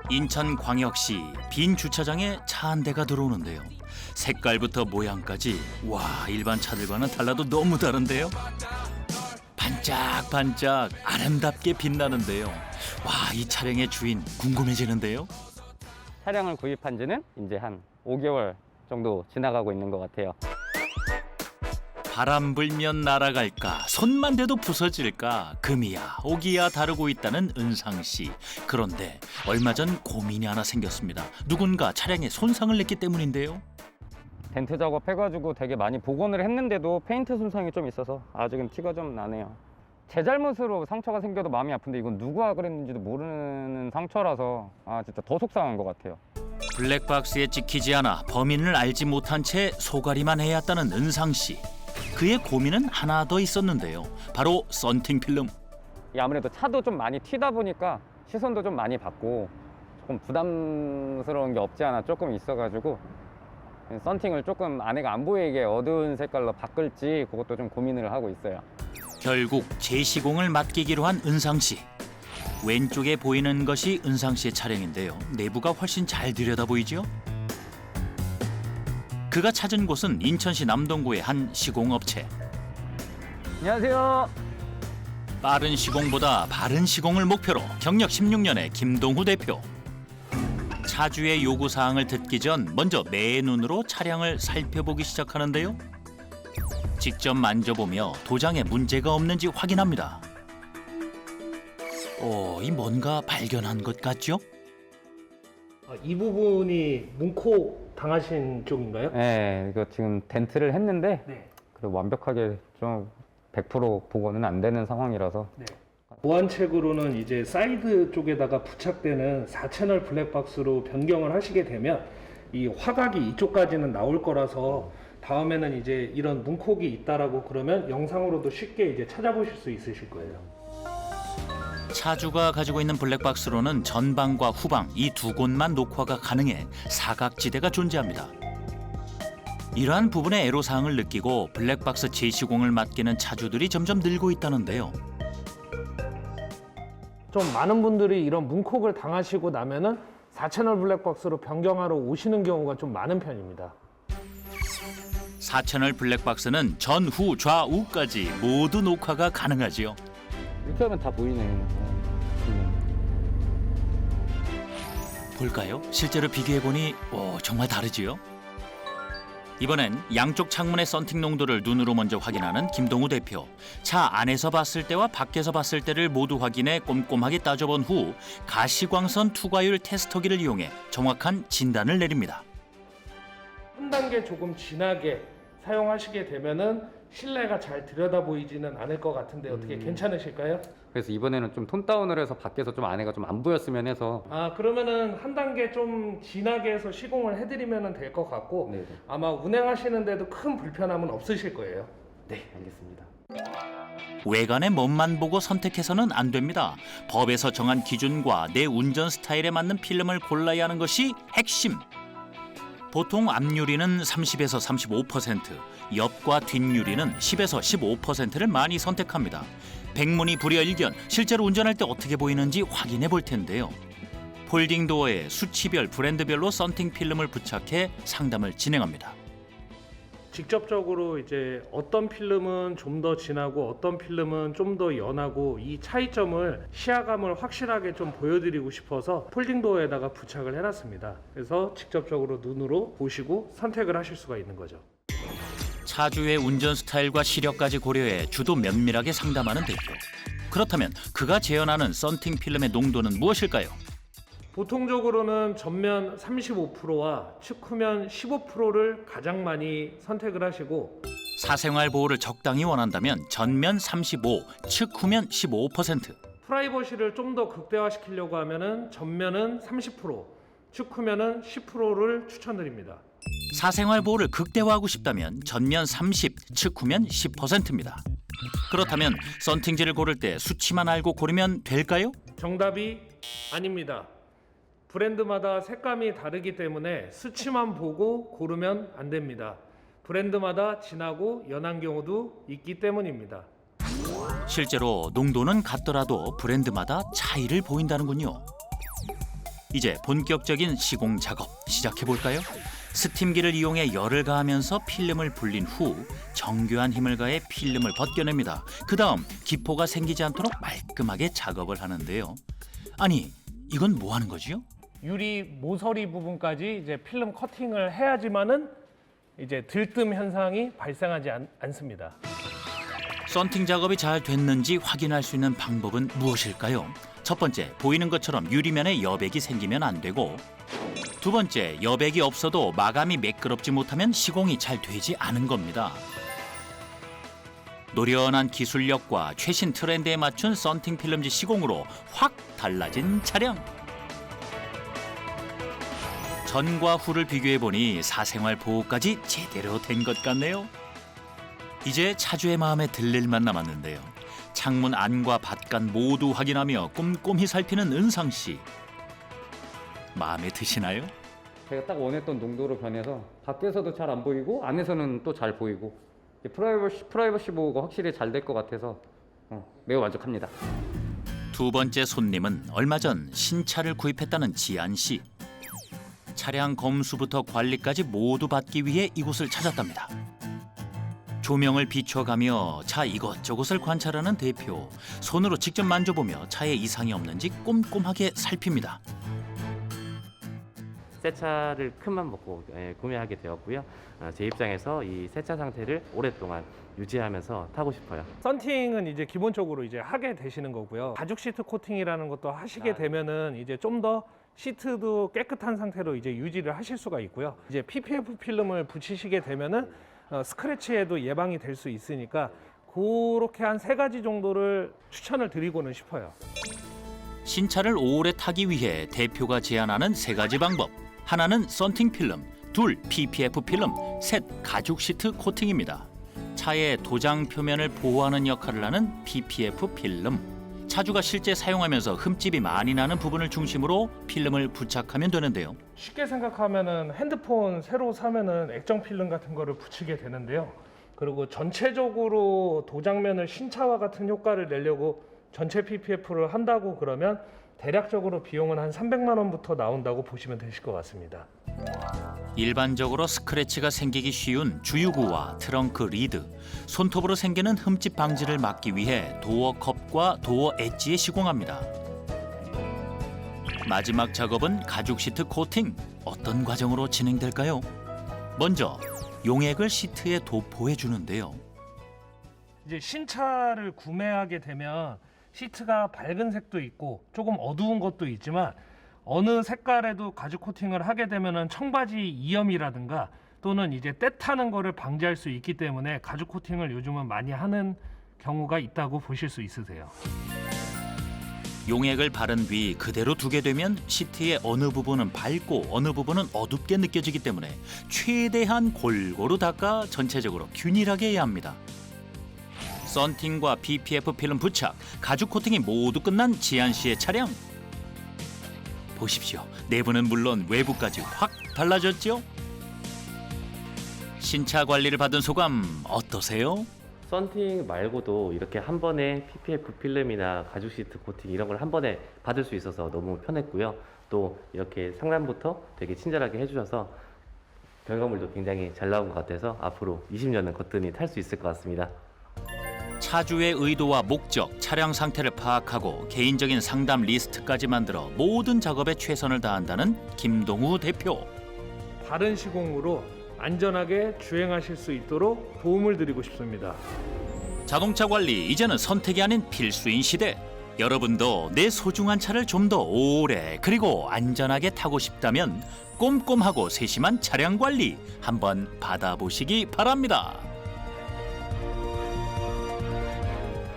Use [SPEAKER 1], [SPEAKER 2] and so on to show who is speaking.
[SPEAKER 1] 인천광역시 빈 주차장에 차 한 대가 들어오는데요. 색깔부터 모양까지 와, 일반 차들과는 달라도 너무 다른데요. 반짝반짝 아름답게 빛나는데요. 와, 이 차량의 주인 궁금해지는데요.
[SPEAKER 2] 차량을 구입한 지는 이제 한 5개월 정도 지나가고 있는 것 같아요.
[SPEAKER 1] 바람 불면 날아갈까, 손만 대도 부서질까, 금이야 오기야 다르고 있다는 은상 씨. 그런데 얼마 전 고민이 하나 생겼습니다. 누군가 차량에 손상을 냈기 때문인데요.
[SPEAKER 2] 덴트 작업해가지고 되게 많이 복원을 했는데도 페인트 손상이 좀 있어서 아직은 티가 좀 나네요. 제 잘못으로 상처가 생겨도 마음이 아픈데 이건 누가 그랬는지도 모르는 상처라서 진짜 더 속상한 것 같아요.
[SPEAKER 1] 블랙박스에 찍히지 않아 범인을 알지 못한 채 소가리만 해왔다는 은상 씨. 그의 고민은 하나 더 있었는데요. 바로 썬팅 필름.
[SPEAKER 2] 아무래도 차도 좀 많이 튀다 보니까 시선도 좀 많이 받고 조금 부담스러운 게 없지 않아 조금 있어가지고 썬팅을 조금 안에가 안 보이게 어두운 색깔로 바꿀지 그것도 좀 고민을 하고 있어요.
[SPEAKER 1] 결국 재시공을 맡기기로 한 은상 씨. 왼쪽에 보이는 것이 은상 씨의 차량인데요. 내부가 훨씬 잘 들여다 보이죠? 그가 찾은 곳은 인천시 남동구의 한 시공업체.
[SPEAKER 2] 안녕하세요.
[SPEAKER 1] 빠른 시공보다 바른 시공을 목표로 경력 16년의 김동후 대표. 차주의 요구사항을 듣기 전 먼저 맨눈으로 차량을 살펴보기 시작하는데요. 직접 만져보며 도장에 문제가 없는지 확인합니다. 이 뭔가 발견한 것 같죠?
[SPEAKER 3] 이 부분이 문코 당하신 쪽인가요?
[SPEAKER 2] 네, 이거 지금 덴트를 했는데
[SPEAKER 3] 네.
[SPEAKER 2] 그래도 완벽하게 좀 100% 복원은 안 되는 상황이라서
[SPEAKER 3] 네. 보완책으로는 이제 사이드 쪽에다가 부착되는 4채널 블랙박스로 변경을 하시게 되면 이 화각이 이쪽까지는 나올 거라서 다음에는 이제 이런 문콕이 있다라고 그러면 영상으로도 쉽게 이제 찾아보실 수 있으실 거예요.
[SPEAKER 1] 차주가 가지고 있는 블랙박스로는 전방과 후방 이 두 곳만 녹화가 가능해 사각지대가 존재합니다. 이러한 부분에 애로사항을 느끼고 블랙박스 재시공을 맡기는 차주들이 점점 늘고 있다는데요.
[SPEAKER 3] 좀 많은 분들이 이런 문콕을 당하시고 나면은 4채널 블랙박스로 변경하러 오시는 경우가 좀 많은 편입니다.
[SPEAKER 1] 4채널 블랙박스는 전후 좌우까지 모두 녹화가 가능하지요.
[SPEAKER 2] 이렇게 하면 다 보이네.
[SPEAKER 1] 볼까요? 실제로 비교해보니 정말 다르지요? 이번엔 양쪽 창문의 썬팅 농도를 눈으로 먼저 확인하는 김동우 대표. 차 안에서 봤을 때와 밖에서 봤을 때를 모두 확인해 꼼꼼하게 따져본 후 가시광선 투과율 테스터기를 이용해 정확한 진단을 내립니다.
[SPEAKER 3] 한 단계 조금 진하게 사용하시게 되면은 실내가 잘 들여다 보이지는 않을 것 같은데 어떻게 괜찮으실까요?
[SPEAKER 2] 그래서 이번에는 좀 톤 다운을 해서 밖에서 좀 안에가 좀 안 보였으면 해서
[SPEAKER 3] 그러면은 한 단계 좀 진하게 해서 시공을 해드리면 될 것 같고
[SPEAKER 2] 네네.
[SPEAKER 3] 아마 운행하시는데도 큰 불편함은 없으실 거예요.
[SPEAKER 2] 네, 알겠습니다.
[SPEAKER 1] 외관의 멋만 보고 선택해서는 안 됩니다. 법에서 정한 기준과 내 운전 스타일에 맞는 필름을 골라야 하는 것이 핵심. 보통 앞유리는 30에서 35%, 옆과 뒷유리는 10에서 15%를 많이 선택합니다. 백문이 불여일견, 실제로 운전할 때 어떻게 보이는지 확인해 볼 텐데요. 폴딩 도어에 수치별, 브랜드별로 썬팅 필름을 부착해 상담을 진행합니다.
[SPEAKER 3] 직접적으로 이제 어떤 필름은 좀 더 진하고 어떤 필름은 좀 더 연하고 이 차이점을 시야감을 확실하게 좀 보여드리고 싶어서 폴딩도어에다가 부착을 해놨습니다. 그래서 직접적으로 눈으로 보시고 선택을 하실 수가 있는 거죠.
[SPEAKER 1] 차주의 운전 스타일과 시력까지 고려해 주도 면밀하게 상담하는 대표. 그렇다면 그가 재현하는 썬팅 필름의 농도는 무엇일까요?
[SPEAKER 3] 보통적으로는 전면 35%와 측후면 15%를 가장 많이 선택을 하시고
[SPEAKER 1] 사생활 보호를 적당히 원한다면 전면 35, 측후면 15%.
[SPEAKER 3] 프라이버시를 좀 더 극대화시키려고 하면은 전면은 30%, 측후면은 10%를 추천드립니다.
[SPEAKER 1] 사생활 보호를 극대화하고 싶다면 전면 30, 측후면 10%입니다. 그렇다면 썬팅지를 고를 때 수치만 알고 고르면 될까요?
[SPEAKER 3] 정답이 아닙니다. 브랜드마다 색감이 다르기 때문에 수치만 보고 고르면 안 됩니다. 브랜드마다 진하고 연한 경우도 있기 때문입니다.
[SPEAKER 1] 실제로 농도는 같더라도 브랜드마다 차이를 보인다는군요. 이제 본격적인 시공 작업 시작해 볼까요? 스팀기를 이용해 열을 가하면서 필름을 불린 후 정교한 힘을 가해 필름을 벗겨냅니다. 그 다음 기포가 생기지 않도록 말끔하게 작업을 하는데요. 아니, 이건 뭐 하는 거지요?
[SPEAKER 3] 유리 모서리 부분까지 이제 필름 커팅을 해야지만은 이제 들뜸 현상이 발생하지 않습니다.
[SPEAKER 1] 썬팅 작업이 잘 됐는지 확인할 수 있는 방법은 무엇일까요? 첫 번째, 보이는 것처럼 유리면에 여백이 생기면 안 되고, 두 번째, 여백이 없어도 마감이 매끄럽지 못하면 시공이 잘 되지 않은 겁니다. 노련한 기술력과 최신 트렌드에 맞춘 썬팅 필름지 시공으로 확 달라진 차량. 전과 후를 비교해보니 사생활 보호까지 제대로 된 것 같네요. 이제 차주의 마음에 들릴만 남았는데요. 창문 안과 밖간 모두 확인하며 꼼꼼히 살피는 은상 씨. 마음에 드시나요?
[SPEAKER 2] 제가 딱 원했던 농도로 변해서 밖에서도 잘 안 보이고 안에서는 또 잘 보이고 프라이버시 보호가 확실히 잘 될 것 같아서 매우 만족합니다.
[SPEAKER 1] 두 번째 손님은 얼마 전 신차를 구입했다는 지안 씨. 차량 검수부터 관리까지 모두 받기 위해 이곳을 찾았답니다. 조명을 비춰가며 차 이것저것을 관찰하는 대표. 손으로 직접 만져보며 차에 이상이 없는지 꼼꼼하게 살핍니다.
[SPEAKER 4] 새 차를 큰맘 먹고 구매하게 되었고요. 제 입장에서 이 새 차 상태를 오랫동안 유지하면서 타고 싶어요.
[SPEAKER 3] 썬팅은 이제 기본적으로 이제 하게 되시는 거고요. 가죽 시트 코팅이라는 것도 하시게 되면은 이제 좀 더 시트도 깨끗한 상태로 이제 유지를 하실 수가 있고요. 이제 PPF 필름을 붙이시게 되면은 스크래치에도 예방이 될 수 있으니까 그렇게 한 3가지 정도를 추천을 드리고는 싶어요.
[SPEAKER 1] 신차를 오래 타기 위해 대표가 제안하는 3가지 방법. 하나는 썬팅 필름, 둘 PPF 필름, 셋 가죽 시트 코팅입니다. 차의 도장 표면을 보호하는 역할을 하는 PPF 필름. 차주가 실제 사용하면서 흠집이 많이 나는 부분을 중심으로 필름을 부착하면 되는데요.
[SPEAKER 3] 쉽게 생각하면은 핸드폰 새로 사면은 액정 필름 같은 거를 붙이게 되는데요. 그리고 전체적으로 도장면을 신차와 같은 효과를 내려고 전체 PPF를 한다고 그러면 대략적으로 비용은 한 300만 원부터 나온다고 보시면 되실 것 같습니다.
[SPEAKER 1] 일반적으로 스크래치가 생기기 쉬운 주유구와 트렁크 리드, 손톱으로 생기는 흠집 방지를 막기 위해 도어 컵과 도어 엣지에 시공합니다. 마지막 작업은 가죽 시트 코팅. 어떤 과정으로 진행될까요? 먼저 용액을 시트에 도포해 주는데요.
[SPEAKER 3] 이제 신차를 구매하게 되면 시트가 밝은 색도 있고 조금 어두운 것도 있지만 어느 색깔에도 가죽 코팅을 하게 되면은 청바지 이염이라든가 또는 이제 때 타는 거를 방지할 수 있기 때문에 가죽 코팅을 요즘은 많이 하는 경우가 있다고 보실 수 있으세요.
[SPEAKER 1] 용액을 바른 뒤 그대로 두게 되면 시트의 어느 부분은 밝고 어느 부분은 어둡게 느껴지기 때문에 최대한 골고루 닦아 전체적으로 균일하게 해야 합니다. 썬팅과 PPF 필름 부착, 가죽 코팅이 모두 끝난 지안 씨의 차량. 보십시오. 내부는 물론 외부까지 확 달라졌죠? 신차 관리를 받은 소감 어떠세요?
[SPEAKER 4] 썬팅 말고도 이렇게 한 번에 PPF 필름이나 가죽 시트 코팅 이런 걸 한 번에 받을 수 있어서 너무 편했고요. 또 이렇게 상단부터 되게 친절하게 해주셔서 결과물도 굉장히 잘 나온 것 같아서 앞으로 20년은 거뜬히 탈 수 있을 것 같습니다.
[SPEAKER 1] 차주의 의도와 목적, 차량 상태를 파악하고 개인적인 상담 리스트까지 만들어 모든 작업에 최선을 다한다는 김동우 대표.
[SPEAKER 3] 바른 시공으로 안전하게 주행하실 수 있도록 도움을 드리고 싶습니다.
[SPEAKER 1] 자동차 관리 이제는 선택이 아닌 필수인 시대. 여러분도 내 소중한 차를 좀 더 오래 그리고 안전하게 타고 싶다면 꼼꼼하고 세심한 차량 관리 한번 받아보시기 바랍니다.